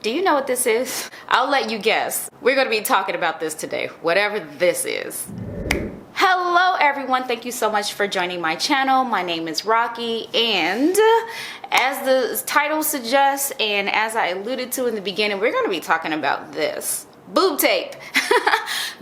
Do you know what this is? I'll let you guess. We're going to be talking about this today, whatever this is. Hello everyone, thank you so much for joining my channel. My name is Rocky, and as the title suggests and as I alluded to in the beginning, we're going to be talking about this. Boob tape.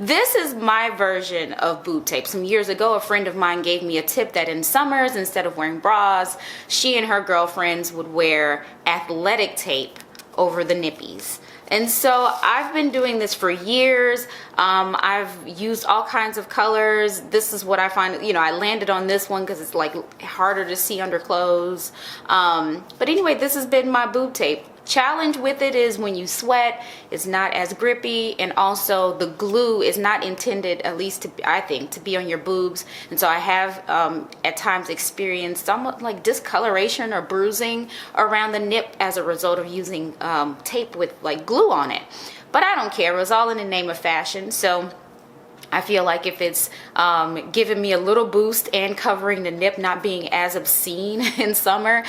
This is my version of boob tape. Some years ago, a friend of mine gave me a tip that in summers, instead of wearing bras, she and her girlfriends would wear athletic tape over the nippies. And so I've been doing this for years. I've used all kinds of colors. This is what I find, you know, I landed on this one because it's like harder to see under clothes. But anyway, this has been my boob tape. Challenge with it is when you sweat, it's not as grippy, and also the glue is not intended, at least to, I think, to be on your boobs. And so I have at times experienced somewhat like discoloration or bruising around the nip as a result of using tape with like glue on it. But I don't care, it was all in the name of fashion. So I feel like if it's giving me a little boost and covering the nip, not being as obscene in summer,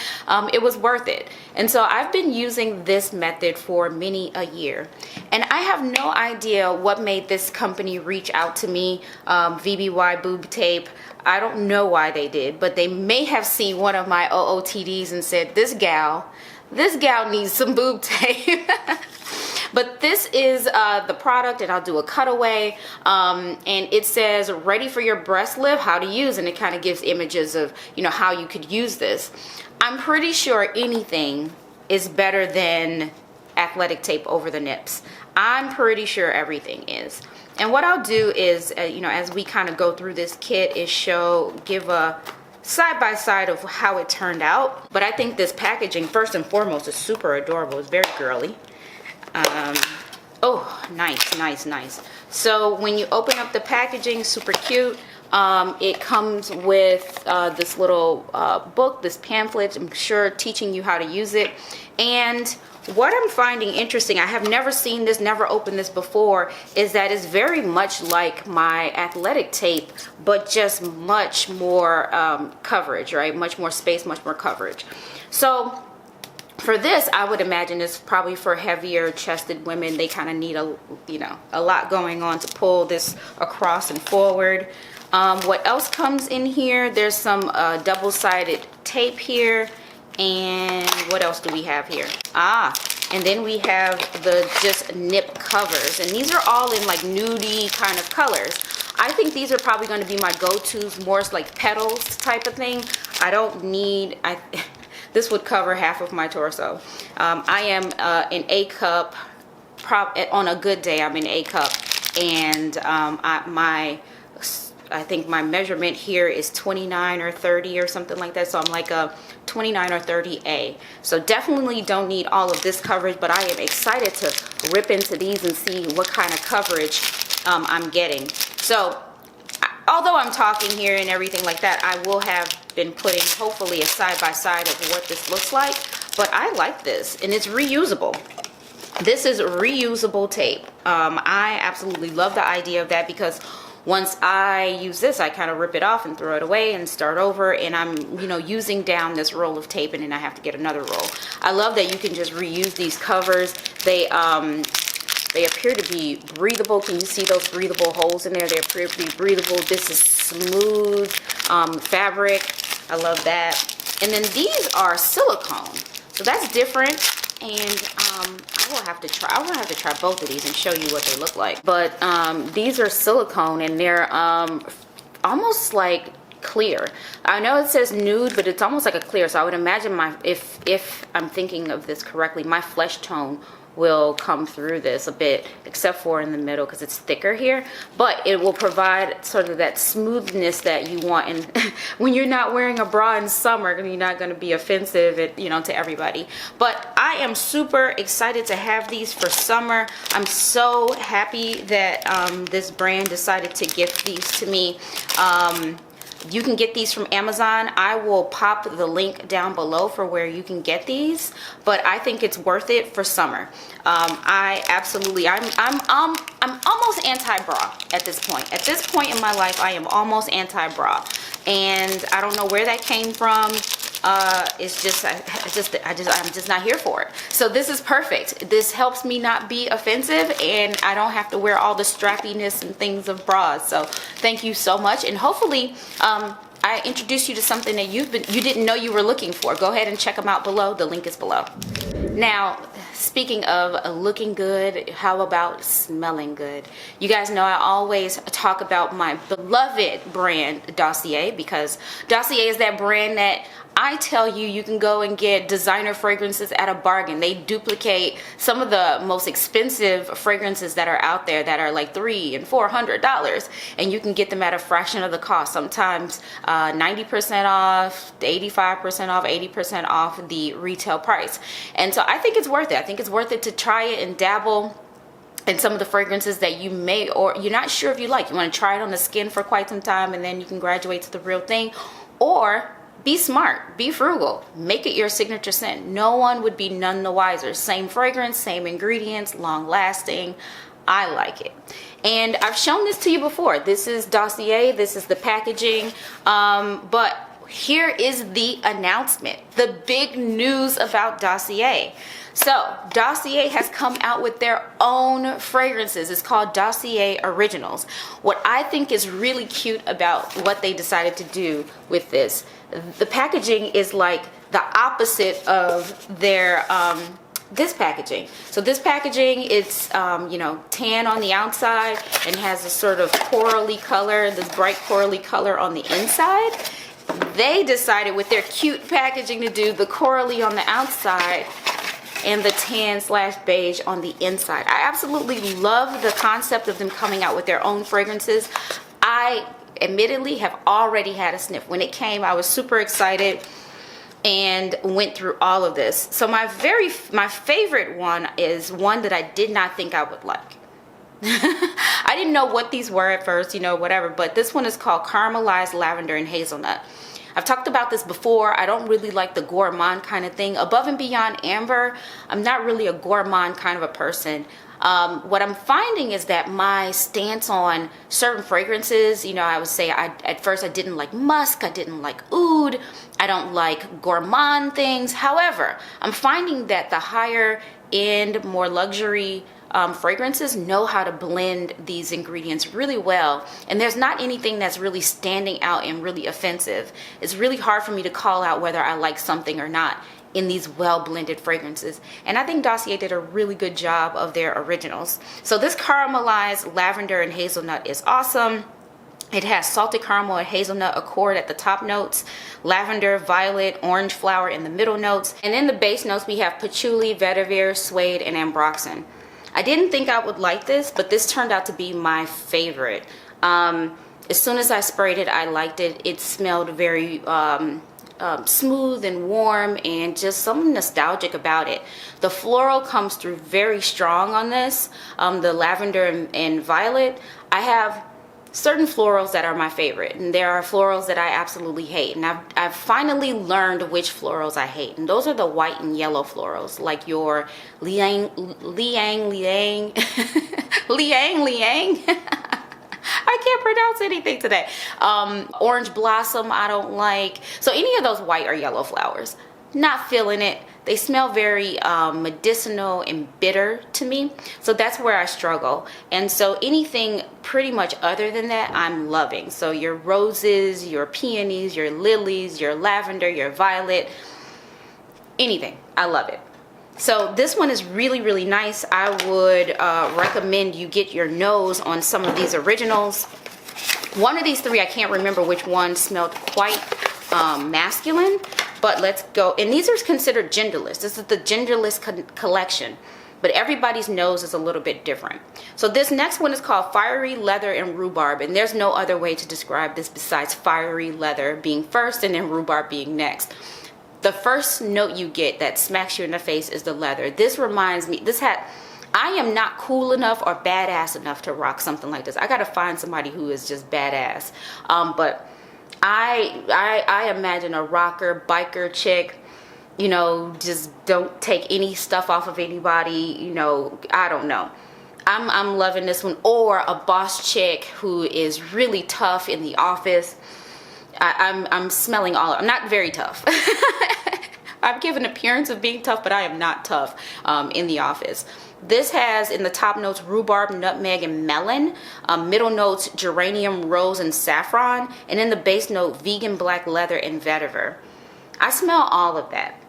it was worth it. And so I've been using this method for many a year. And I have no idea what made this company reach out to me, VBY Boob Tape. I don't know why they did, but they may have seen one of my OOTDs and said, this gal needs some boob tape. But this is the product, and I'll do a cutaway, and it says ready for your breast lift, how to use, and it kind of gives images of, you know, how you could use this. I'm pretty sure anything is better than athletic tape over the nips. I'm pretty sure everything is. And what I'll do is, you know, as we kind of go through this kit, is give a side-by-side of how it turned out. But I think this packaging, first and foremost, is super adorable. It's very girly. Oh, nice. So when you open up the packaging, super cute. It comes with this little book, this pamphlet, I'm sure, teaching you how to use it. And what I'm finding interesting, I have never seen this, never opened this before, is that it's very much like my athletic tape, but just much more coverage, right? Much more space, much more coverage. So for this, I would imagine it's probably for heavier chested women. They kind of need a lot going on to pull this across and forward. What else comes in here? There's some double-sided tape here. And what else do we have here? And then we have the just nip covers. And these are all in like nudie kind of colors. I think these are probably going to be my go-tos, more like petals type of thing. I don't need... This would cover half of my torso. I am an A cup. On a good day, I'm an A cup, and I think my measurement here is 29 or 30 or something like that. So I'm like a 29 or 30A. So definitely don't need all of this coverage, but I am excited to rip into these and see what kind of coverage I'm getting. So although I'm talking here and everything like that, I will have been putting hopefully a side-by-side of what this looks like. But I like this, and it's reusable. This is reusable tape. I absolutely love the idea of that, because once I use this, I kind of rip it off and throw it away and start over, and I'm, you know, using down this roll of tape, and then I have to get another roll. I love that you can just reuse these covers. They appear to be breathable. Can you see those breathable holes in there? They appear to be breathable. This is smooth fabric. I love that. And then these are silicone, so that's different. And I will have to try both of these and show you what they look like. But these are silicone, and they're almost like clear. I know it says nude, but it's almost like a clear. So I would imagine if I'm thinking of this correctly, my flesh tone will come through this a bit, except for in the middle because it's thicker here. But it will provide sort of that smoothness that you want. And when you're not wearing a bra in summer, you're not going to be offensive, you know, to everybody. But I am super excited to have these for summer. I'm so happy that this brand decided to gift these to me. You can get these from Amazon. I will pop the link down below for where you can get these, but I think it's worth it for summer. I'm almost anti-bra at this point. At this point in my life, I am almost anti-bra, and I don't know where that came from. it's just, I'm just not here for it. So this is perfect. This helps me not be offensive, and I don't have to wear all the strappiness and things of bras. So thank you so much, and hopefully I introduced you to something that you didn't know you were looking for. Go ahead and check them out below. The link is below. Now, speaking of looking good, how about smelling good? You guys know I always talk about my beloved brand, Dossier, because Dossier is that brand that I tell you, you can go and get designer fragrances at a bargain. They duplicate some of the most expensive fragrances that are out there that are like $300 and $400, and you can get them at a fraction of the cost. Sometimes 90% off, 85% off, 80% off the retail price. And so I think it's worth it. I think it's worth it to try it and dabble in some of the fragrances that you may, or you're not sure if you like. You want to try it on the skin for quite some time, and then you can graduate to the real thing. Or be smart, be frugal, make it your signature scent. No one would be none the wiser. Same fragrance, same ingredients, long lasting. I like it. And I've shown this to you before. This is Dossier, this is the packaging, but here is the announcement, the big news about Dossier. So Dossier has come out with their own fragrances. It's called Dossier Originals. What I think is really cute about what they decided to do with this, the packaging is like the opposite of their this packaging. So this packaging, it's you know, tan on the outside and has a sort of corally color, this bright corally color on the inside. They decided with their cute packaging to do the corally on the outside and the tan / beige on the inside. I absolutely love the concept of them coming out with their own fragrances. I admittedly have already had a sniff. When it came, I was super excited and went through all of this. So my favorite one is one that I did not think I would like. I didn't know what these were at first, you know, whatever, but this one is called Caramelized Lavender and Hazelnut. I've talked about this before. I don't really like the gourmand kind of thing. Above and beyond amber, I'm not really a gourmand kind of a person. What I'm finding is that my stance on certain fragrances, you know, I would say at first I didn't like musk, I didn't like oud, I don't like gourmand things. However, I'm finding that the higher end, more luxury fragrances know how to blend these ingredients really well, and there's not anything that's really standing out and really offensive. It's really hard for me to call out whether I like something or not in these well blended fragrances, and I think Dossier did a really good job of their originals. So this Caramelized Lavender and Hazelnut is awesome. It has salted caramel and hazelnut accord at the top notes, lavender, violet, orange flower in the middle notes, and in the base notes we have patchouli, vetiver, suede, and ambroxan. I didn't think I would like this, but this turned out to be my favorite. As soon as I sprayed it, I liked it. It smelled very smooth and warm, and just something nostalgic about it. The floral comes through very strong on this, the lavender and violet. I have certain florals that are my favorite, and there are florals that I absolutely hate, and I've finally learned which florals I hate, and those are the white and yellow florals, like your liang liang I can't pronounce anything today. Orange blossom I don't like. So any of those white or yellow flowers, not feeling it. They smell very medicinal and bitter to me. So that's where I struggle. And so anything pretty much other than that, I'm loving. So your roses, your peonies, your lilies, your lavender, your violet, anything. I love it. So this one is really, really nice. I would recommend you get your nose on some of these originals. One of these three, I can't remember which one, smelled quite masculine. But let's go, and these are considered genderless. This is the genderless collection, but everybody's nose is a little bit different. So this next one is called Fiery Leather and Rhubarb, and there's no other way to describe this besides fiery leather being first and then rhubarb being next. The first note you get that smacks you in the face is the leather. This reminds me, I am not cool enough or badass enough to rock something like this. I gotta find somebody who is just badass, but I imagine a rocker, biker chick, you know, just don't take any stuff off of anybody, you know, I don't know. I'm loving this one. Or a boss chick who is really tough in the office. I'm smelling all. I'm not very tough. I give an appearance of being tough, but I am not tough in the office. This has in the top notes rhubarb, nutmeg, and melon. Middle notes geranium, rose, and saffron. And in the base note vegan black leather and vetiver. I smell all of that.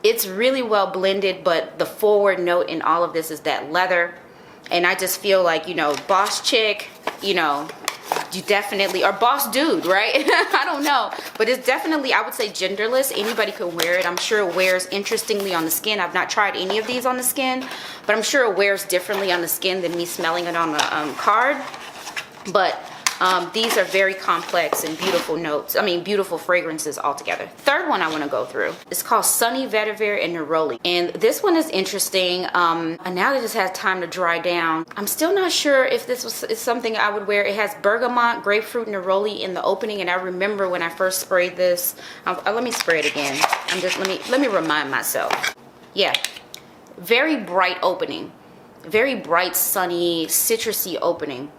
It's really well blended, but the forward note in all of this is that leather. And I just feel like, you know, boss chick, you know, you definitely, or boss dude, right? I don't know, but it's definitely, I would say, genderless. Anybody could wear it. I'm sure it wears interestingly on the skin. I've not tried any of these on the skin, but I'm sure it wears differently on the skin than me smelling it on the card. But these are very complex and beautiful notes. I mean, beautiful fragrances altogether. Third one I want to go through. It's called Sunny Vetiver and Neroli. And this one is interesting. And now that it just has time to dry down, I'm still not sure if this is something I would wear. It has bergamot, grapefruit, neroli in the opening. And I remember when I first sprayed this. Let me spray it again. Let me remind myself. Yeah, very bright opening. Very bright, sunny, citrusy opening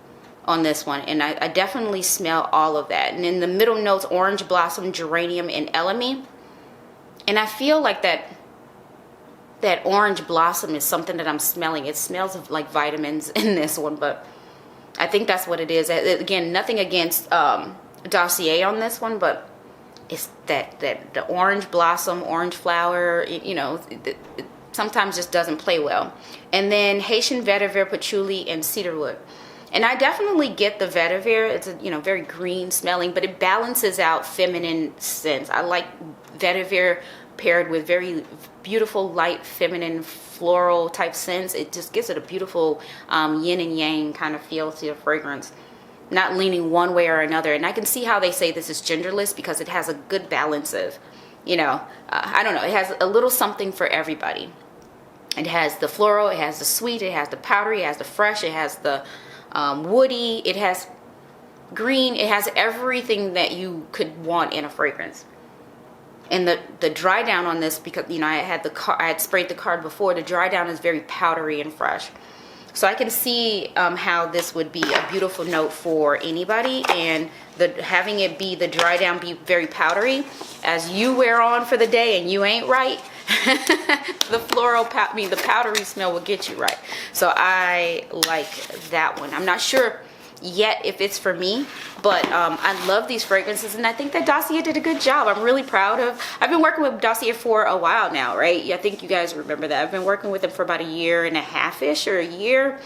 on this one, and I definitely smell all of that. And in the middle notes, orange blossom, geranium, and elemi. And I feel like that orange blossom is something that I'm smelling. It smells of like vitamins in this one, but I think that's what it is. Again, nothing against Dossier on this one, but it's the orange blossom, orange flower, you know, it sometimes just doesn't play well. And then Haitian vetiver, patchouli, and cedarwood. And I definitely get the vetiver. It's a, you know, very green smelling, but it balances out feminine scents. I like vetiver paired with very beautiful, light, feminine, floral type scents. It just gives it a beautiful yin and yang kind of feel to the fragrance. Not leaning one way or another. And I can see how they say this is genderless because it has a good balance of, you know, I don't know. It has a little something for everybody. It has the floral, it has the sweet, it has the powdery, it has the fresh, it has the woody, it has green, it has everything that you could want in a fragrance. And the dry down on this, because you know I had sprayed the card before, the dry down is very powdery and fresh. So I can see how this would be a beautiful note for anybody, and having it be the dry down be very powdery as you wear on for the day and you ain't right. The the powdery smell will get you right. So I like that one. I'm not sure yet if it's for me, but I love these fragrances, and I think that Dossier did a good job. I'm really proud of. I've been working with Dossier for a while now, right? I think you guys remember that. I've been working with them for about a year and a half-ish or a year.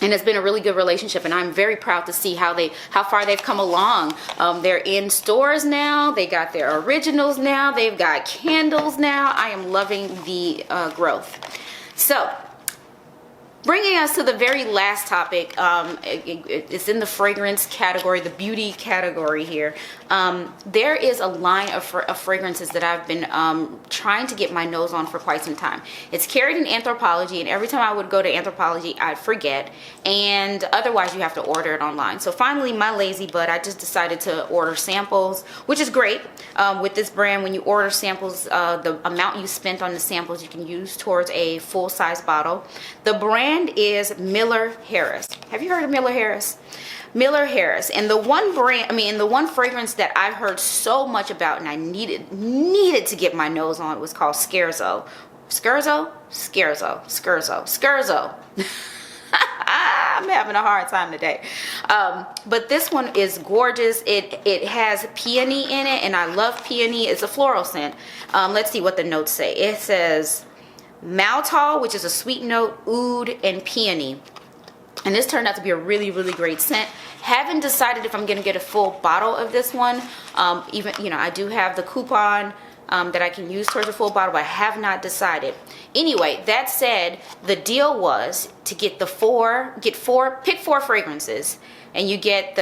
And it's been a really good relationship, and I'm very proud to see how far they've come along. They're in stores now. They got their originals now. They've got candles now. I am loving the growth. So, bringing us to the very last topic, it's in the fragrance category, the beauty category here. There is a line of fragrances that I've been trying to get my nose on for quite some time. It's carried in Anthropologie, and every time I would go to Anthropologie, I'd forget, and otherwise you have to order it online. So finally, my lazy butt, I just decided to order samples, which is great. With this brand, when you order samples, the amount you spent on the samples you can use towards a full-size bottle. The brand is Miller Harris. Have you heard of Miller Harris? Miller Harris. And the one fragrance that I heard so much about and I needed to get my nose on was called Scherzo. Scherzo? Scherzo. Scherzo. Scherzo. I'm having a hard time today. But this one is gorgeous. It has peony in it, and I love peony. It's a floral scent. Let's see what the notes say. It says maltol, which is a sweet note, oud, and peony. And this turned out to be a really, really great scent. Haven't decided if I'm going to get a full bottle of this one. Even, you know, I do have the coupon that I can use towards a full bottle, but I have not decided. Anyway, that said, the deal was to get pick four fragrances, and you get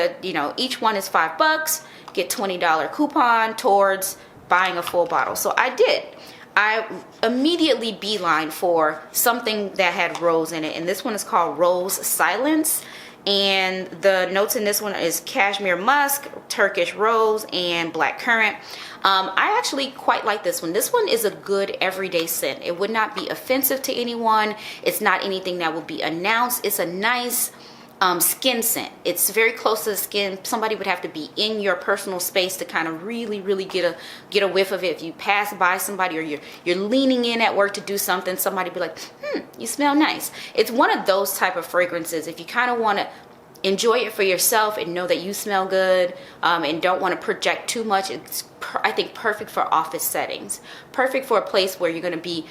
each one is $5, get $20 coupon towards buying a full bottle. So I did. I immediately beeline for something that had rose in it, and this one is called Rose Silence, and the notes in this one is cashmere musk, Turkish rose, and black currant. I actually quite like this one. This one is a good everyday scent. It would not be offensive to anyone. It's not anything that will be announced. It's a nice skin scent. It's very close to the skin. Somebody would have to be in your personal space to kind of really get a whiff of it. If you pass by somebody or you're leaning in at work to do something, somebody be like, you smell nice. It's one of those type of fragrances. If you kind of want to enjoy it for yourself and know that you smell good, and don't want to project too much, it's I think perfect for office settings, perfect for a place where you're going to be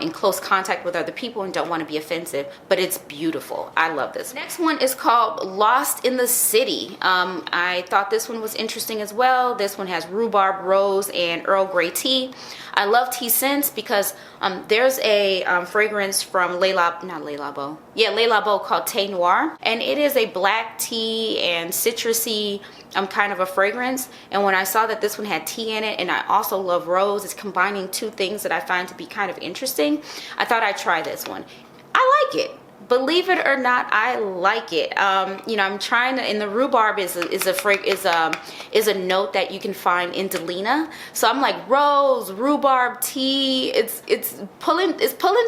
in close contact with other people and don't want to be offensive, but it's beautiful. I love this. Next one is called Lost in the City. I thought this one was interesting as well. This one has rhubarb, rose, and Earl Grey tea. I love tea scents because there's a fragrance from Le Labo called Thé Noir, and it is a black tea and citrusy kind of a fragrance. And when I saw that this one had tea in it, and I also love rose, it's combining two things that I find to be kind of interesting. I thought I'd try this one. I like it. Believe it or not, I like it. You know, I'm trying to, and the rhubarb is a note that you can find in Delina. So I'm like, rose, rhubarb, tea. It's pulling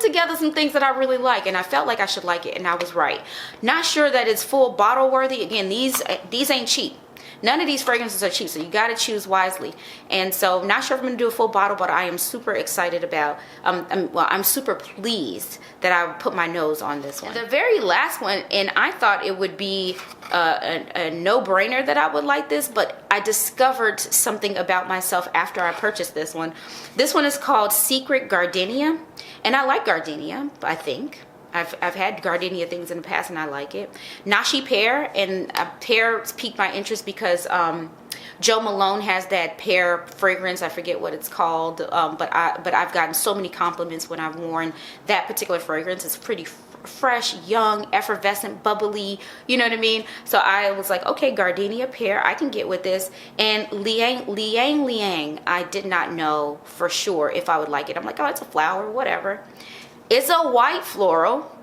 together some things that I really like, and I felt like I should like it, and I was right. Not sure that it's full bottle worthy. Again, these ain't cheap. None of these fragrances are cheap, so you got to choose wisely. And so, not sure if I'm going to do a full bottle, but I am super excited about, I'm super pleased that I put my nose on this one. The very last one, and I thought it would be a no-brainer that I would like this, but I discovered something about myself after I purchased this one. This one is called Secret Gardenia, and I like gardenia, I think. I've had gardenia things in the past and I like it. Nashi pear, and pear piqued my interest because Joe Malone has that pear fragrance. I forget what it's called, but I've gotten so many compliments when I've worn that particular fragrance. It's pretty fresh, young, effervescent, bubbly, you know what I mean? So I was like, okay, gardenia pear, I can get with this. And liang, I did not know for sure if I would like it. I'm like, oh, it's a flower, whatever. It's a white floral,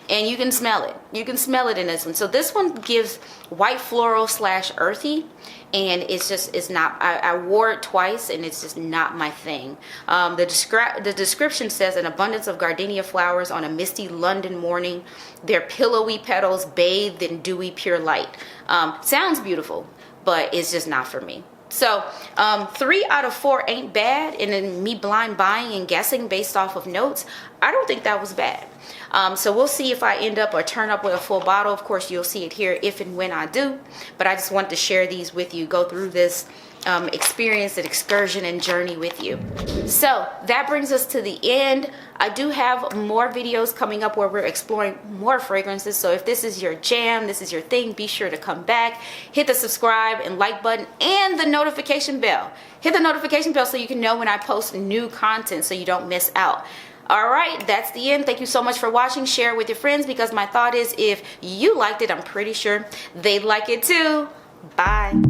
and you can smell it. You can smell it in this one. So this one gives white floral / earthy, and it's not, I wore it twice, and it's just not my thing. The description says, an abundance of gardenia flowers on a misty London morning, their pillowy petals bathed in dewy pure light. Sounds beautiful, but it's just not for me. So 3 out of 4 ain't bad, and then me blind buying and guessing based off of notes, I don't think that was bad. So we'll see if I end up or turn up with a full bottle. Of course, you'll see it here if and when I do, but I just want to share these with you, go through this experience and excursion and journey with you. So that brings us to the end. I do have more videos coming up where we're exploring more fragrances. So if this is your jam, this is your thing, be sure to come back, hit the subscribe and like button and the notification bell. Hit the notification bell so you can know when I post new content so you don't miss out. All right, that's the end. Thank you so much for watching. Share it with your friends, because my thought is if you liked it, I'm pretty sure they'd like it too. Bye.